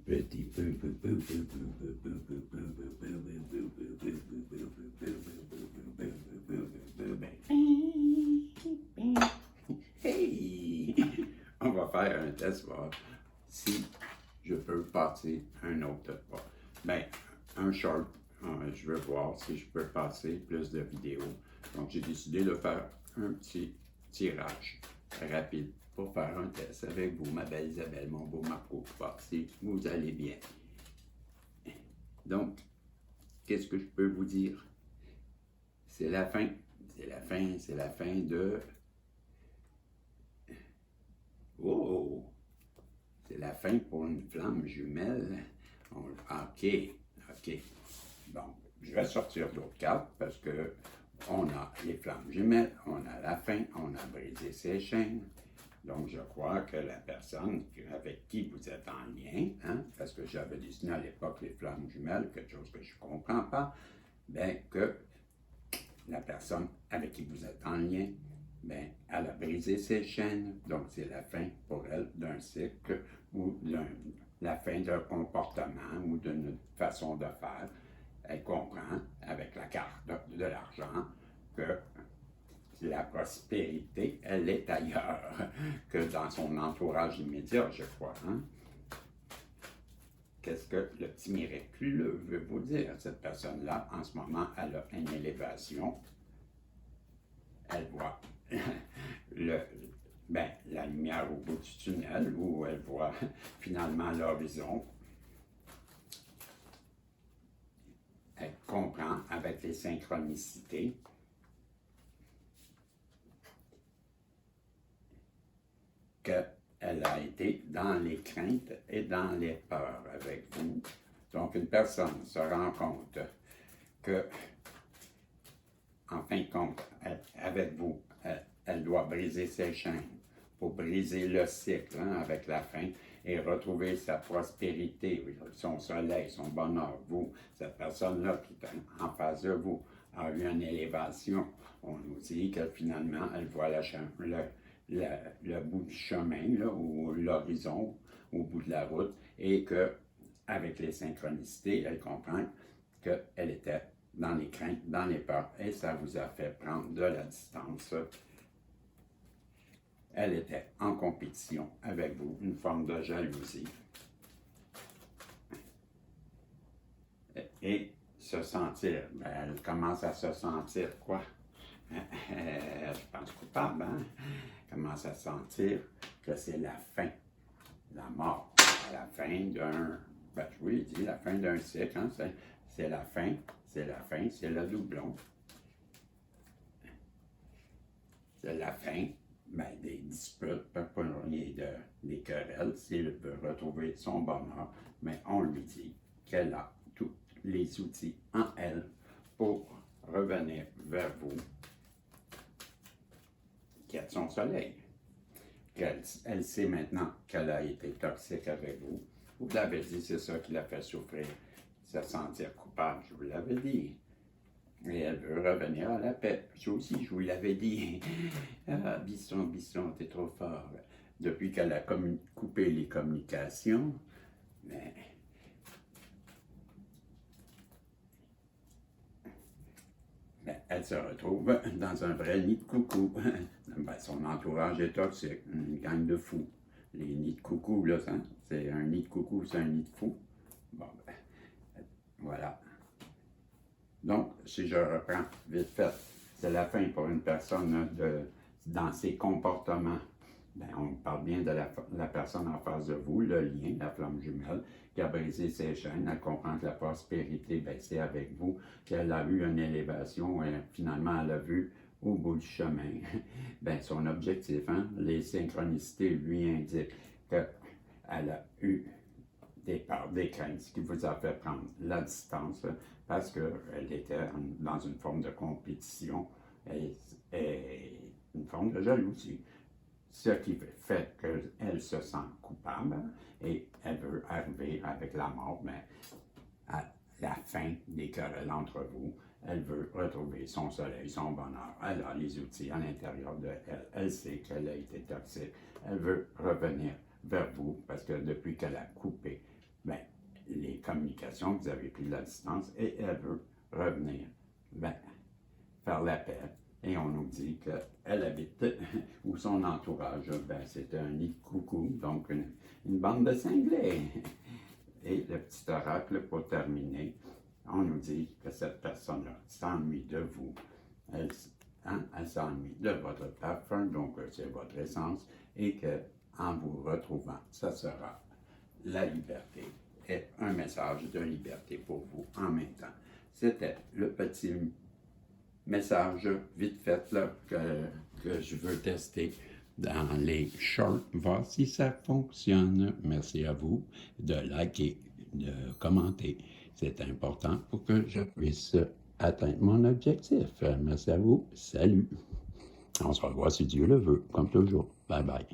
Petit Hey! On va faire un test, voir si je peux passer un autre pas. Ben, un short, je veux voir si je peux passer plus de vidéos. Donc, j'ai décidé de faire un petit tirage rapide pour faire un test avec vous, ma belle Isabelle, mon beau Marco, voir si vous allez bien. Donc, qu'est-ce que je peux vous dire? C'est la fin. C'est la fin, c'est la fin de... Oh! C'est la fin pour une flamme jumelle. OK, OK. Bon, je vais sortir d'autres cartes parce que on a les flammes jumelles, on a la fin, on a brisé ses chaînes. Donc, je crois que la personne avec qui vous êtes en lien, hein, parce que j'avais dessiné à l'époque les flammes jumelles, quelque chose que je ne comprends pas, bien que la personne avec qui vous êtes en lien, bien, elle a brisé ses chaînes, donc c'est la fin pour elle d'un cycle ou la fin d'un comportement ou d'une façon de faire. Elle comprend avec la carte de l'argent que la prospérité, elle est ailleurs que dans son entourage immédiat, je crois. Hein? Qu'est-ce que le petit miraculeux veut vous dire? Cette personne-là, en ce moment, elle a une élévation. Elle voit la lumière au bout du tunnel, ou elle voit finalement l'horizon. Elle comprend avec les synchronicités qu'elle a été dans les craintes et dans les peurs avec vous. Donc, une personne se rend compte que, en fin de compte, avec vous, elle doit briser ses chaînes pour briser le cycle hein, avec la fin et retrouver sa prospérité, son soleil, son bonheur. Vous, cette personne-là qui est en face de vous, a eu une élévation. On nous dit que finalement, elle voit le bout du chemin, là, ou l'horizon, au bout de la route, et qu'avec les synchronicités, elle comprend qu'elle était dans les craintes, dans les peurs, et ça vous a fait prendre de la distance. Elle était en compétition avec vous, une forme de jalousie. Et se sentir, elle commence à se sentir quoi? Je pense coupable, hein? Elle commence à sentir que c'est la fin, la mort, la fin d'un, je vous l'ai dit, la fin d'un cycle, hein? C'est la fin, c'est la fin, c'est le doublon. C'est la fin. Des disputes, pas des querelles, s'il veut retrouver son bonheur, mais on lui dit qu'elle a tous les outils en elle pour revenir vers vous, qui a son soleil. Elle sait maintenant qu'elle a été toxique avec vous. Vous l'avez dit, c'est ça qui l'a fait souffrir, se sentir coupable, je vous l'avais dit. Et elle veut revenir à la paix. Ça aussi, je vous l'avais dit. Ah, Bisson, t'es trop fort. Depuis qu'elle a coupé les communications, mais elle se retrouve dans un vrai nid de coucou. Son entourage est toxique, une gang de fous. Les nids de coucou, là, c'est un nid de coucou, c'est un nid de fous. Bon, voilà. Donc, si je reprends vite fait, c'est la fin pour une personne dans ses comportements. On parle bien de la personne en face de vous, le lien, la flamme jumelle, qui a brisé ses chaînes. Elle comprend que la prospérité, c'est avec vous, qu'elle a eu une élévation et finalement, elle a vu au bout du chemin son objectif. Hein? Les synchronicités lui indiquent qu'elle a eu des peurs, des craintes, ce qui vous a fait prendre la distance parce qu'elle était dans une forme de compétition et une forme de jalousie. Ce qui fait qu'elle se sent coupable et elle veut arriver avec la mort, mais à la fin des querelles entre vous, elle veut retrouver son soleil, son bonheur. Elle a les outils à l'intérieur de elle. Elle sait qu'elle a été toxique. Elle veut revenir vers vous parce que depuis qu'elle a coupé, communication, vous avez pris la distance et elle veut revenir, ben, faire la paix. Et on nous dit qu'elle habite, ou son entourage, ben, c'est un nid de coucou, donc une bande de cinglés. Et le petit oracle, pour terminer, on nous dit que cette personne-là s'ennuie de vous. Elle s'ennuie de votre parfum, donc c'est votre essence, et qu'en vous retrouvant, ça sera la liberté et un message de liberté pour vous en même temps. C'était le petit message vite fait là, que je veux tester dans les shorts, voir si ça fonctionne. Merci à vous de liker, de commenter. C'est important pour que je puisse atteindre mon objectif. Merci à vous. Salut. On se revoit si Dieu le veut, comme toujours. Bye bye.